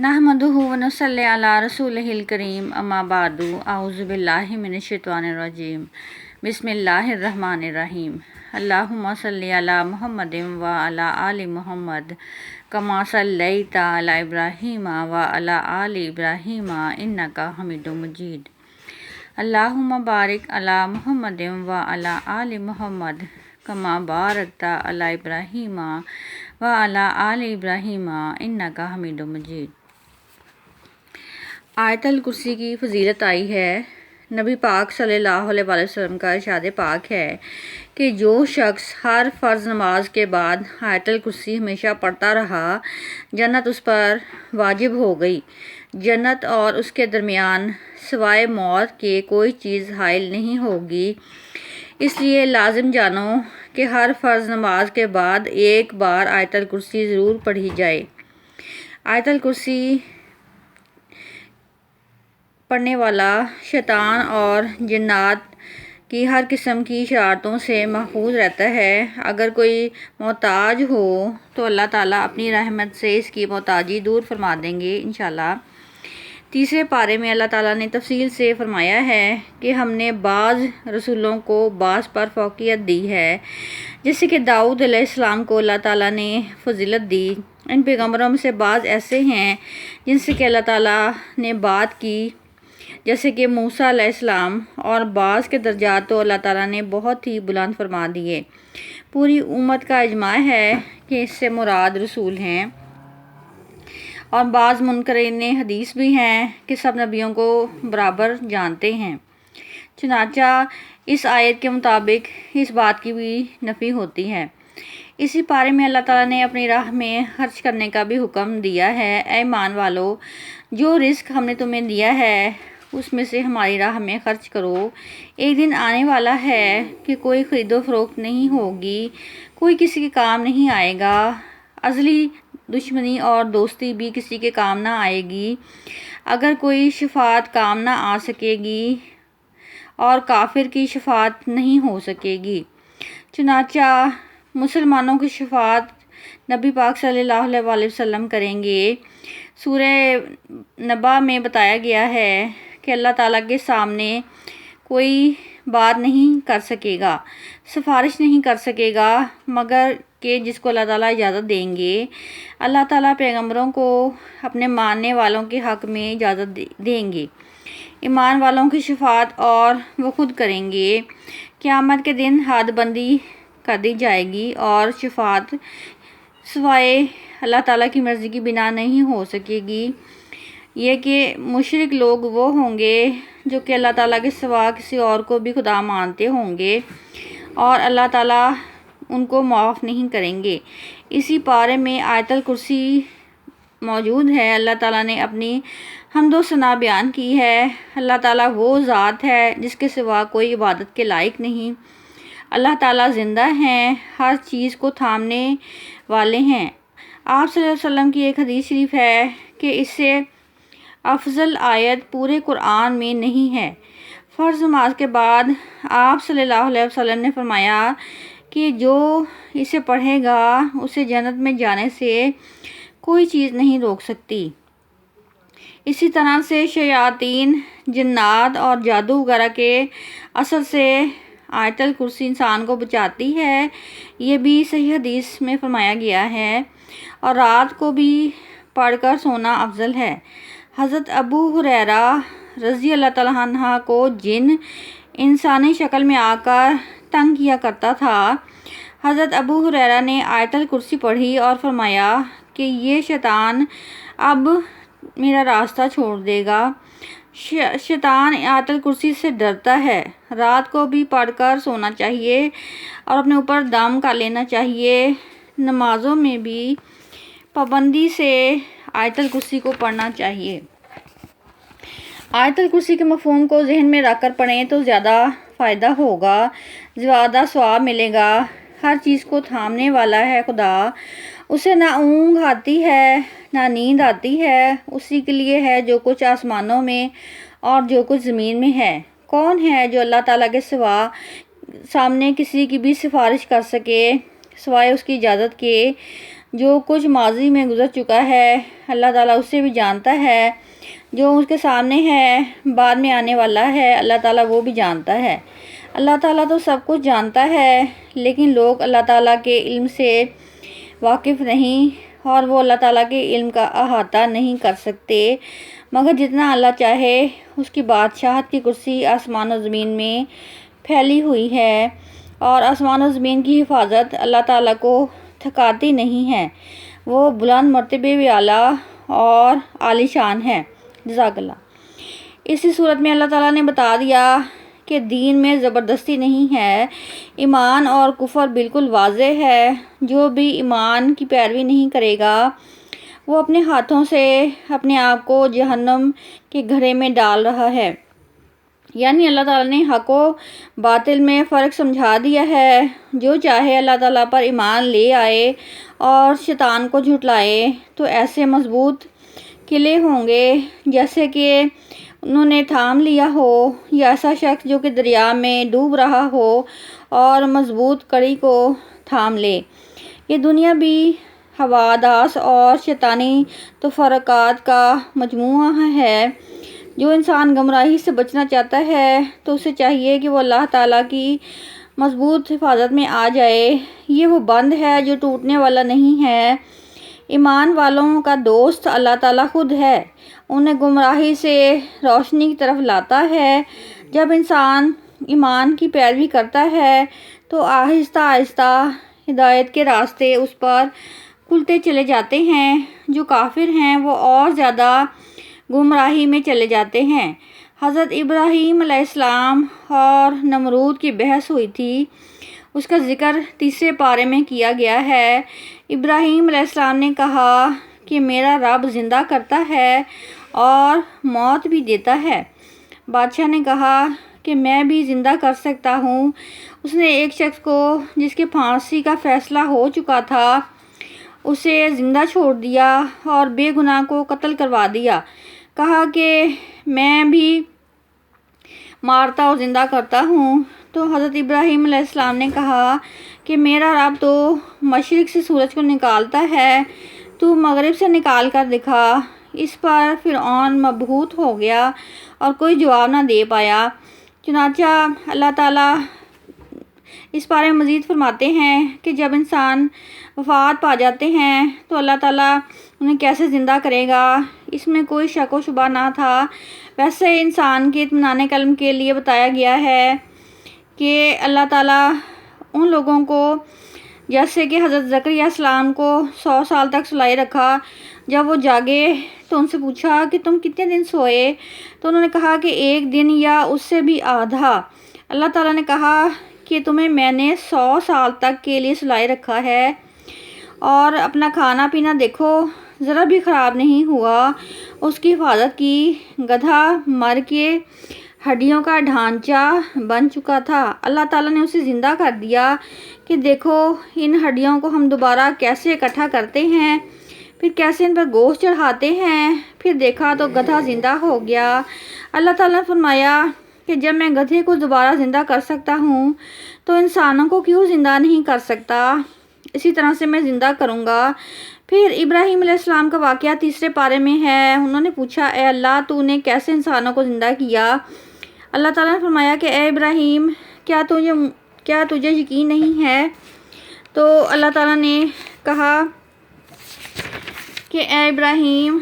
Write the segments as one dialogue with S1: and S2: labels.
S1: نحمدہ و نصلی علی رسولہ الکریم اما بعد اعوذ باللہ من الشیطان الرجیم بسم اللہ الرحمن الرحیم اللہم صلی علی محمد و علی آل محمد کما صلیت علی ابراہیم و علی آل ابراہیم انک حمید مجید اللہم بارک علی محمد و علی آل محمد کما بارکت علی ابراہیم و علی آل ابراہیم انک حمید مجید۔ آیت الکرسی کی فضیلت آئی ہے۔ نبی پاک صلی اللہ علیہ وآلہ وسلم کا ارشاد پاک ہے کہ جو شخص ہر فرض نماز کے بعد آیت الکرسی ہمیشہ پڑھتا رہا، جنت اس پر واجب ہو گئی۔ جنت اور اس کے درمیان سوائے موت کے کوئی چیز حائل نہیں ہوگی۔ اس لیے لازم جانو کہ ہر فرض نماز کے بعد ایک بار آیت الکرسی ضرور پڑھی جائے۔ آیت الکرسی پڑھنے والا شیطان اور جنات کی ہر قسم کی شرارتوں سے محفوظ رہتا ہے۔ اگر کوئی محتاج ہو تو اللہ تعالیٰ اپنی رحمت سے اس کی محتاجی دور فرما دیں گے انشاءاللہ۔ تیسرے پارے میں اللہ تعالیٰ نے تفصیل سے فرمایا ہے کہ ہم نے بعض رسولوں کو بعض پر فوقیت دی ہے، جیسے کہ داؤد علیہ السلام کو اللہ تعالیٰ نے فضیلت دی۔ ان پیغمبروں میں سے بعض ایسے ہیں جن سے کہ اللہ تعالیٰ نے بات کی، جیسے کہ موسیٰ علیہ السلام، اور بعض کے درجات تو اللہ تعالیٰ نے بہت ہی بلند فرما دیے۔ پوری امت کا اجماع ہے کہ اس سے مراد رسول ہیں، اور بعض منکرین حدیث بھی ہیں کہ سب نبیوں کو برابر جانتے ہیں۔ چنانچہ اس آیت کے مطابق اس بات کی بھی نفی ہوتی ہے۔ اسی پارے میں اللہ تعالیٰ نے اپنی راہ میں خرچ کرنے کا بھی حکم دیا ہے۔ اے ایمان والو، جو رزق ہم نے تمہیں دیا ہے اس میں سے ہماری راہ میں خرچ کرو۔ ایک دن آنے والا ہے کہ کوئی خرید و فروخت نہیں ہوگی، کوئی کسی کے کام نہیں آئے گا، ازلی دشمنی اور دوستی بھی کسی کے کام نہ آئے گی۔ اگر کوئی شفاعت کام نہ آ سکے گی اور کافر کی شفاعت نہیں ہو سکے گی۔ چنانچہ مسلمانوں کی شفاعت نبی پاک صلی اللہ علیہ وآلہ وسلم کریں گے۔ سورہ نبا میں بتایا گیا ہے کہ اللہ تعالیٰ کے سامنے کوئی بات نہیں کر سکے گا، سفارش نہیں کر سکے گا، مگر کہ جس کو اللہ تعالیٰ اجازت دیں گے۔ اللہ تعالیٰ پیغمبروں کو اپنے ماننے والوں کے حق میں اجازت دیں گے، ایمان والوں کی شفاعت اور وہ خود کریں گے۔ قیامت کے دن حد بندی کر دی جائے گی اور شفاعت سوائے اللہ تعالیٰ کی مرضی کی بنا نہیں ہو سکے گی۔ یہ کہ مشرک لوگ وہ ہوں گے جو کہ اللہ تعالیٰ کے سوا کسی اور کو بھی خدا مانتے ہوں گے، اور اللہ تعالیٰ ان کو معاف نہیں کریں گے۔ اسی پارے میں آیت الکرسی موجود ہے۔ اللہ تعالیٰ نے اپنی حمد و ثنا بیان کی ہے۔ اللہ تعالیٰ وہ ذات ہے جس کے سوا کوئی عبادت کے لائق نہیں۔ اللہ تعالیٰ زندہ ہیں، ہر چیز کو تھامنے والے ہیں۔ آپ صلی اللہ علیہ وسلم کی ایک حدیث شریف ہے کہ اس سے افضل آیت پورے قرآن میں نہیں ہے۔ فرض نماز کے بعد آپ صلی اللہ علیہ وسلم نے فرمایا کہ جو اسے پڑھے گا اسے جنت میں جانے سے کوئی چیز نہیں روک سکتی۔ اسی طرح سے شیاطین، جنات اور جادو وغیرہ کے اثر سے آیت الکرسی انسان کو بچاتی ہے، یہ بھی صحیح حدیث میں فرمایا گیا ہے، اور رات کو بھی پڑھ کر سونا افضل ہے۔ حضرت ابو ہریرہ رضی اللہ تعالیٰ عنہ کو جن انسانی شکل میں آ کر تنگ کیا کرتا تھا، حضرت ابو ہریرہ نے آیت الکرسی پڑھی اور فرمایا کہ یہ شیطان اب میرا راستہ چھوڑ دے گا۔ شیطان آیت الکرسی سے ڈرتا ہے۔ رات کو بھی پڑھ کر سونا چاہیے اور اپنے اوپر دم کر لینا چاہیے۔ نمازوں میں بھی پابندی سے آیت الکرسی کو پڑھنا چاہیے۔ آیت الکرسی کے مفہوم کو ذہن میں رکھ کر پڑھیں تو زیادہ فائدہ ہوگا، زیادہ ثواب ملے گا۔ ہر چیز کو تھامنے والا ہے خدا، اسے نہ اونگ آتی ہے نہ نیند آتی ہے، اسی کے لیے ہے جو کچھ آسمانوں میں اور جو کچھ زمین میں ہے۔ کون ہے جو اللہ تعالیٰ کے سامنے کسی کی بھی سفارش کر سکے سوائے اس کی اجازت کے؟ جو کچھ ماضی میں گزر چکا ہے اللہ تعالیٰ اسے بھی جانتا ہے، جو اس کے سامنے ہے بعد میں آنے والا ہے اللہ تعالیٰ وہ بھی جانتا ہے۔ اللہ تعالیٰ تو سب کچھ جانتا ہے، لیکن لوگ اللہ تعالیٰ کے علم سے واقف نہیں اور وہ اللہ تعالیٰ کے علم کا احاطہ نہیں کر سکتے، مگر جتنا اللہ چاہے۔ اس کی بادشاہت کی کرسی آسمان و زمین میں پھیلی ہوئی ہے، اور آسمان و زمین کی حفاظت اللہ تعالیٰ کو تھکاتی نہیں ہے۔ وہ بلند مرتبے بھی اعلیٰ اور عالی شان ہے۔ جزاک اللہ۔ اسی صورت میں اللہ تعالیٰ نے بتا دیا کہ دین میں زبردستی نہیں ہے، ایمان اور کفر بالکل واضح ہے۔ جو بھی ایمان کی پیروی نہیں کرے گا وہ اپنے ہاتھوں سے اپنے آپ کو جہنم کے گھرے میں ڈال رہا ہے۔ یعنی اللہ تعالیٰ نے حق و باطل میں فرق سمجھا دیا ہے۔ جو چاہے اللہ تعالیٰ پر ایمان لے آئے اور شیطان کو جھٹلائے تو ایسے مضبوط قلعے ہوں گے جیسے کہ انہوں نے تھام لیا ہو، یا ایسا شخص جو کہ دریا میں ڈوب رہا ہو اور مضبوط کڑی کو تھام لے۔ یہ دنیا بھی حوادث اور شیطانی تفرقات کا مجموعہ ہے۔ جو انسان گمراہی سے بچنا چاہتا ہے تو اسے چاہیے کہ وہ اللہ تعالیٰ کی مضبوط حفاظت میں آ جائے۔ یہ وہ بند ہے جو ٹوٹنے والا نہیں ہے۔ ایمان والوں کا دوست اللہ تعالیٰ خود ہے، انہیں گمراہی سے روشنی کی طرف لاتا ہے۔ جب انسان ایمان کی پیروی کرتا ہے تو آہستہ آہستہ ہدایت کے راستے اس پر کھلتے چلے جاتے ہیں۔ جو کافر ہیں وہ اور زیادہ گمراہی میں چلے جاتے ہیں۔ حضرت ابراہیم علیہ السلام اور نمرود کی بحث ہوئی تھی، اس کا ذکر 3 پارے میں کیا گیا ہے۔ ابراہیم علیہ السلام نے کہا کہ میرا رب زندہ کرتا ہے اور موت بھی دیتا ہے۔ بادشاہ نے کہا کہ میں بھی زندہ کر سکتا ہوں۔ اس نے ایک شخص کو جس کے پھانسی کا فیصلہ ہو چکا تھا اسے زندہ چھوڑ دیا اور بے گناہ کو قتل کروا دیا۔ کہا کہ میں بھی مارتا اور زندہ کرتا ہوں۔ تو حضرت ابراہیم علیہ السلام نے کہا کہ میرا رب تو مشرق سے سورج کو نکالتا ہے، تو مغرب سے نکال کر دکھا۔ اس پر فرعون مبہوت ہو گیا اور کوئی جواب نہ دے پایا۔ چنانچہ اللہ تعالیٰ اس بارے میں مزید فرماتے ہیں کہ جب انسان وفات پا جاتے ہیں تو اللہ تعالیٰ انہیں کیسے زندہ کرے گا، اس میں کوئی شک و شبہ نہ تھا۔ ویسے انسان کے اطمینان قلب کے لیے بتایا گیا ہے کہ اللہ تعالیٰ ان لوگوں کو جیسے کہ حضرت زکریا علیہ السلام کو 100 سال تک سلائے رکھا۔ جب وہ جاگے تو ان سے پوچھا کہ تم کتنے دن سوئے؟ تو انہوں نے کہا کہ 1 دن یا اس سے بھی آدھا۔ اللہ تعالیٰ نے کہا کہ تمہیں میں نے 100 سال تک کے لیے سلائے رکھا ہے، اور اپنا کھانا پینا دیکھو ذرا بھی خراب نہیں ہوا۔ اس کی حفاظت کی۔ گدھا مر کے ہڈیوں کا ڈھانچہ بن چکا تھا، اللہ تعالیٰ نے اسے زندہ کر دیا کہ دیکھو ان ہڈیوں کو ہم دوبارہ کیسے اکٹھا کرتے ہیں، پھر کیسے ان پر گوشت چڑھاتے ہیں۔ پھر دیکھا تو گدھا زندہ ہو گیا۔ اللہ تعالیٰ نے فرمایا کہ جب میں گدھے کو دوبارہ زندہ کر سکتا ہوں تو انسانوں کو کیوں زندہ نہیں کر سکتا؟ اسی طرح سے میں زندہ کروں گا۔ پھر ابراہیم علیہ السلام کا واقعہ 3 پارے میں ہے۔ انہوں نے پوچھا اے اللہ تو نے کیسے انسانوں کو زندہ کیا؟ اللہ تعالیٰ نے فرمایا کہ اے ابراہیم کیا تجھے یقین نہیں ہے؟ تو اللہ تعالیٰ نے کہا کہ اے ابراہیم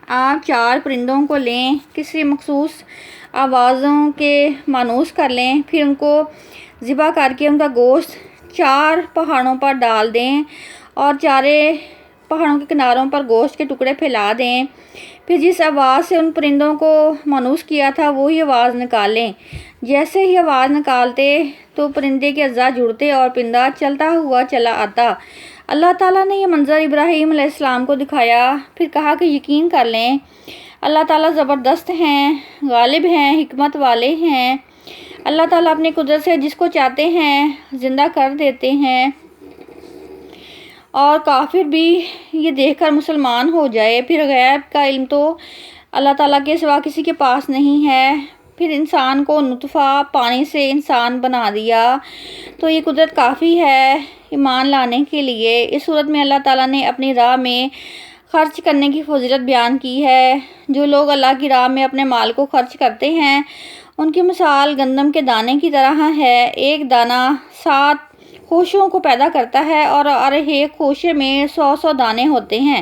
S1: آپ 4 پرندوں کو لیں، کسی مخصوص آوازوں کے مانوس کر لیں، پھر ان کو ذبح کر کے ان کا گوشت 4 پہاڑوں پر ڈال دیں اور 4 پہاڑوں کے کناروں پر گوشت کے ٹکڑے پھیلا دیں۔ پھر جس آواز سے ان پرندوں کو مانوس کیا تھا وہی آواز نکالیں۔ جیسے ہی آواز نکالتے تو پرندے کے اعضاء جڑتے اور پرندہ چلتا ہوا چلا آتا۔ اللہ تعالیٰ نے یہ منظر ابراہیم علیہ السلام کو دکھایا، پھر کہا کہ یقین کر لیں اللہ تعالیٰ زبردست ہیں، غالب ہیں، حکمت والے ہیں۔ اللہ تعالیٰ اپنی قدرت سے جس کو چاہتے ہیں زندہ کر دیتے ہیں، اور کافر بھی یہ دیکھ کر مسلمان ہو جائے۔ پھر غیب کا علم تو اللہ تعالیٰ کے سوا کسی کے پاس نہیں ہے۔ پھر انسان کو نطفہ پانی سے انسان بنا دیا، تو یہ قدرت کافی ہے ایمان لانے کے لیے۔ اس صورت میں اللہ تعالیٰ نے اپنی راہ میں خرچ کرنے کی فضیلت بیان کی ہے۔ جو لوگ اللہ کی راہ میں اپنے مال کو خرچ کرتے ہیں ان کی مثال گندم کے دانے کی طرح ہے۔ ایک دانہ 7 خوشوں کو پیدا کرتا ہے اور ہر ایک خوشے میں 100 دانے ہوتے ہیں۔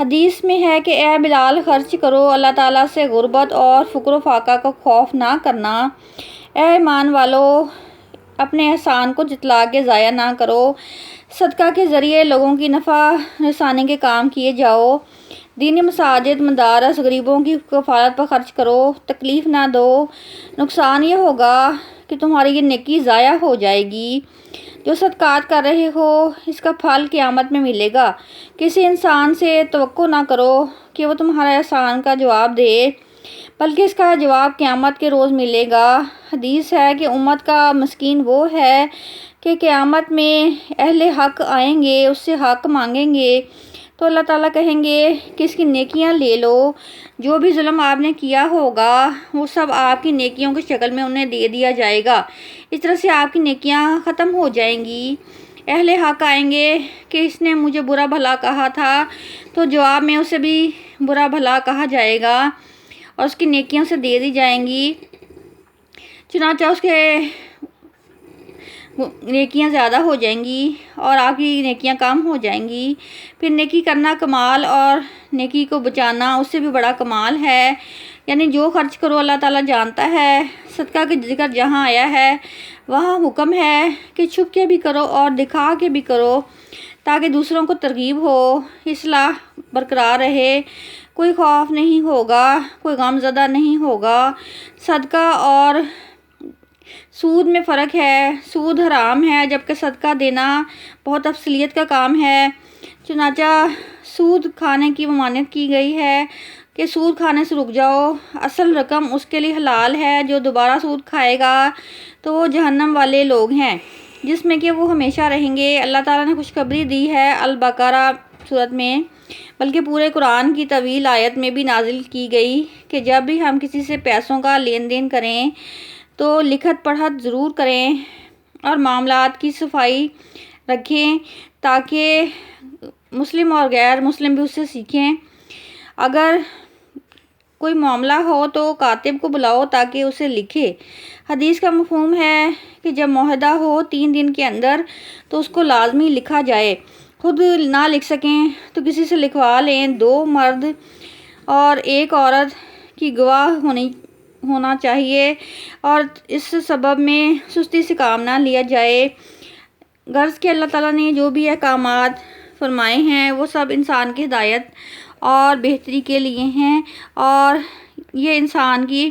S1: حدیث میں ہے کہ اے بلال، خرچ کرو، اللہ تعالیٰ سے غربت اور فقر و فاقہ کا خوف نہ کرنا۔ اے ایمان والو، اپنے احسان کو جتلا کے ضائع نہ کرو۔ صدقہ کے ذریعے لوگوں کی نفع رسانی کے کام کیے جاؤ۔ دینی مساجد، مدارس، غریبوں کی کفالت پر خرچ کرو، تکلیف نہ دو۔ نقصان یہ ہوگا کہ تمہاری یہ نیکی ضائع ہو جائے گی جو صدقات کر رہے ہو، اس کا پھل قیامت میں ملے گا۔ کسی انسان سے توقع نہ کرو کہ وہ تمہارے احسان کا جواب دے، بلکہ اس کا جواب قیامت کے روز ملے گا۔ حدیث ہے کہ امت کا مسکین وہ ہے کہ قیامت میں اہل حق آئیں گے، اس سے حق مانگیں گے تو اللہ تعالیٰ کہیں گے کہ اس کی نیکیاں لے لو۔ جو بھی ظلم آپ نے کیا ہوگا وہ سب آپ کی نیکیوں کی شکل میں انہیں دے دیا جائے گا۔ اس طرح سے آپ کی نیکیاں ختم ہو جائیں گی۔ اہل حق آئیں گے کہ اس نے مجھے برا بھلا کہا تھا، تو جواب میں اسے بھی برا بھلا کہا جائے گا اور اس کی نیکیوں سے دے دی جائیں گی، چنانچہ اس کے نیکیاں زیادہ ہو جائیں گی اور آپ کی نیکیاں کم ہو جائیں گی۔ پھر نیکی کرنا کمال اور نیکی کو بچانا اس سے بھی بڑا کمال ہے۔ یعنی جو خرچ کرو اللہ تعالیٰ جانتا ہے۔ صدقہ کا ذکر جہاں آیا ہے وہاں حکم ہے کہ چھپ کے بھی کرو اور دکھا کے بھی کرو تاکہ دوسروں کو ترغیب ہو، اصلاح برقرار رہے، کوئی خوف نہیں ہوگا، کوئی غم زدہ نہیں ہوگا۔ صدقہ اور سود میں فرق ہے۔ سود حرام ہے جبکہ صدقہ دینا بہت افضلیت کا کام ہے۔ چنانچہ سود کھانے کی ممانعت کی گئی ہے کہ سود کھانے سے رک جاؤ۔ اصل رقم اس کے لیے حلال ہے، جو دوبارہ سود کھائے گا تو وہ جہنم والے لوگ ہیں جس میں کہ وہ ہمیشہ رہیں گے۔ اللہ تعالیٰ نے خوشخبری دی ہے البقرہ سورت میں، بلکہ پورے قرآن کی طویل آیت میں بھی نازل کی گئی کہ جب بھی ہم کسی سے پیسوں کا لین دین کریں تو لکھت پڑھت ضرور کریں اور معاملات کی صفائی رکھیں تاکہ مسلم اور غیر مسلم بھی اس سے سیکھیں۔ اگر کوئی معاملہ ہو تو کاتب کو بلاؤ تاکہ اسے لکھے۔ حدیث کا مفہوم ہے کہ جب معاہدہ ہو 3 دن کے اندر تو اس کو لازمی لکھا جائے۔ خود نہ لکھ سکیں تو کسی سے لکھوا لیں۔ 2 مرد اور 1 عورت کی گواہ ہونا چاہیے اور اس سبب میں سستی سے کام نہ لیا جائے۔ غرض کہ اللہ تعالیٰ نے جو بھی احکامات فرمائے ہیں وہ سب انسان کی ہدایت اور بہتری کے لیے ہیں اور یہ انسان کی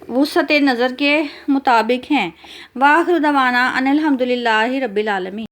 S1: وسعت نظر کے مطابق ہیں۔ وآخر دعوانا ان الحمدللہ رب العالمین۔